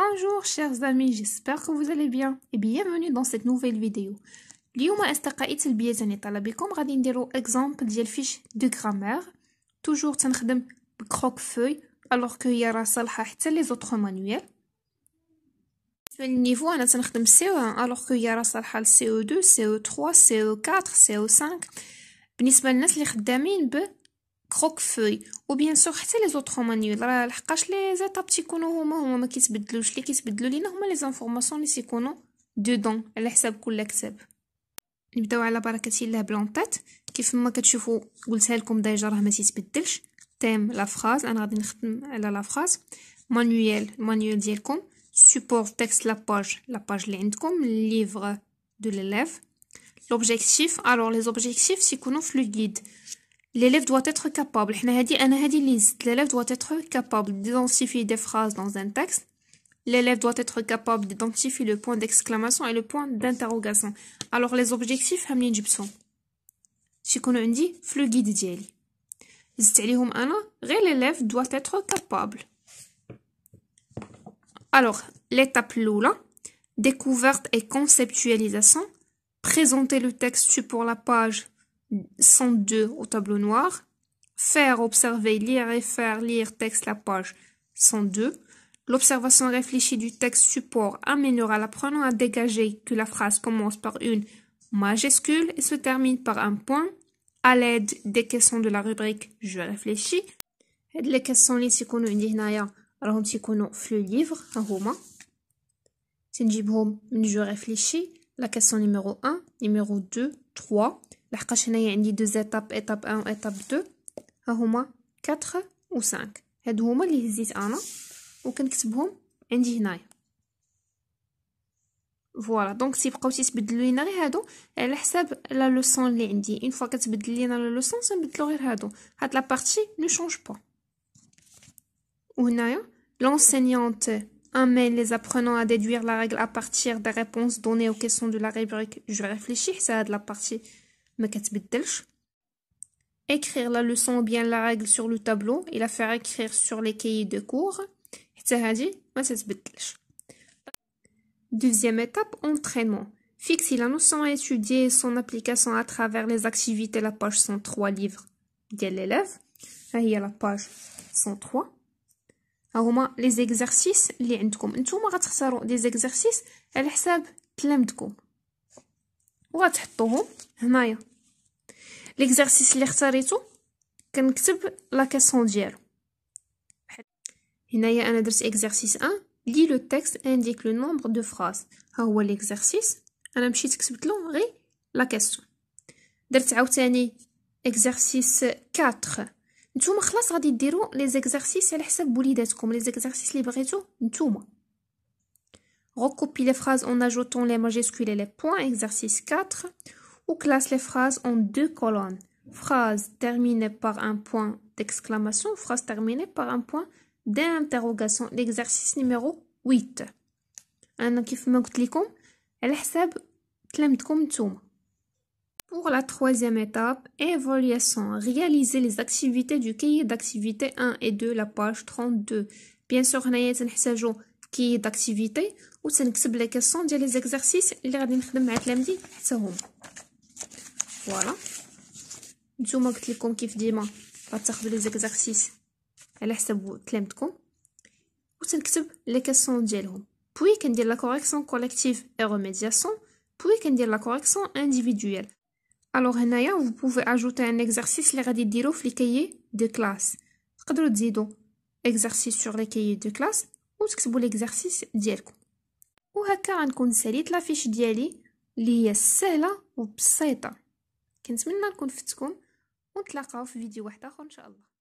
Bonjour chers amis, j'espère que vous allez bien et bienvenue dans cette nouvelle vidéo. اليوم أصدقائي تلبية طالب بكم غادي نديرو اكزامبل ديال فيش دو غرامير. توجور تنخدم بكروك فوي الوغ كو هي راه صالحة حتى لي زوطخ مانويل. بالنسبة للنيفو انا تنخدم CO1 الوغ كو هي راه صالحة ل CO2 CO3 CO4 CO5. بالنسبة للناس اللي خدامين كروك فوي و بيان سور حتى لي زوطخ مانيول راه لحقاش لي زيتاب تيكونوا هما ما كيتبدلوش، اللي كيتبدلوا لينا هما لي زانفورماسيون اللي تيكونوا دودون على حساب كل كتاب. نبداو على بركه الله بلونطات. كيف ما كتشوفوا قلتها لكم ديجا راه ما تيتبدلش. تيم لا فراز انا غادي نخدم على لا فراز. مانيول ديالكم سوبور تكست لا باج اللي عندكم ليفر دو ليليف. l'objectif alors les objectifs تيكونوا في لو غيد. L'élève doit être capable. L'élève doit être capable d'identifier des phrases dans un texte. L'élève doit être capable d'identifier le point d'exclamation et le point d'interrogation. Alors les objectifs همني نجبسهم تيكونوا عندي في لو غيد ديالي. زدت عليهم انا غير l'élève doit être capable. Alors l'étape الاولى découverte et conceptualisation. Présenter le texte pour la page 102 au tableau noir. Faire observer, lire et faire lire texte la page 102. L'observation réfléchie du texte support amènera l'apprenant à dégager que la phrase commence par une majuscule et se termine par un point. À l'aide des questions de la rubrique Je réfléchis. Les questions اللي تيكونوا عندي هنايا راهم تيكونوا في le livre ها هما. تنجيبهم من Je réfléchis. La question numéro 1, numéro 2, 3. لحقاش هنايا عندي deux étapes, étape 1 و étape 2. ها هما 4 و 5. هادو هما اللي هزيت انا وكنكتبهم عندي هنايا. فوالا دونك تيبقاو تيتبدلوا لينا غير هادو على حساب لا لوسون اللي عندي. اون فوا كتبدل لينا لا لوسون سنبدلو غير هادو. هاد لا بارتي نو شونج با. وهنايا l'enseignante amène les apprenants à déduire la règle à partir des réponses données aux questions de la rubrique Je réfléchis. حتى هاد لا بارتي ما كتبدلش. Écrire la leçon ou bien la règle sur le tableau et la faire écrire sur les cahiers de cours. حتى هادي ما تتبدلش. Deuxième étape, entraînement. Fixer la notion et étudier son application à travers les activités. La page 103 livre ديال l'élève. ها هي la page 103. ها هما les exercices اللي عندكم. نتوما غتختاروا des exercices على حساب تلامذكم وغتحطوهم هنايا. l'exercice اللي اختاريتو كنكتب لا كيسيون ديالو. هنايا انا درت exercice 1. lis le texte indique le nombre de phrases. ها هو l'exercice انا مشيت كتبت له غير لا كيسيون. درت عاوتاني exercice 4. نتوما خلاص غادي ديروا لي زيكزارسيس على حساب وليداتكم لي زيكزارسيس اللي بغيتو نتوما. recopie les phrases en ajoutant les majuscules et les points. exercice 4. ou classe les phrases en 2 colonnes. Phrase terminée par un point d'exclamation, phrase terminée par un point d'interrogation. L'exercice numéro 8. أنا كيف ما قلت لكم على حساب تلامذكم نتوما. Pour la troisième étape, évaluation. Réaliser les activités du cahier d'activités 1 et 2, la page 32. Bien sûr, هنايا تنحتاجو cahier d'activités و تنكتب لي كيسيون ديال لي زيكزارسيس اللي غادي نخدم مع تلامذي حتى هما. فوالا نتوما قلت لكم كيف ديما غتاخذوا لي زيكزارسيس على حساب تلامذكم وتنكتب لي كيسيون ديالهم. puis كندير لا كوريكسيون كوليكتيف اي ريميدياسيون. puis كندير لا كوريكسيون انديفيدويل. alors هنايا vous pouvez ajouter un exercice اللي غادي ديروه في لي كايي دو كلاس. تقدروا تزيدوا exercice sur les cahiers de classe وتكتبوا l'exercice ديالكم. وهكا غنكون ساليت لافيش ديالي اللي هي سهله وبسيطه. كنتمنى نكون فتكم ونتلاقاو في فيديو واحد اخر ان شاء الله.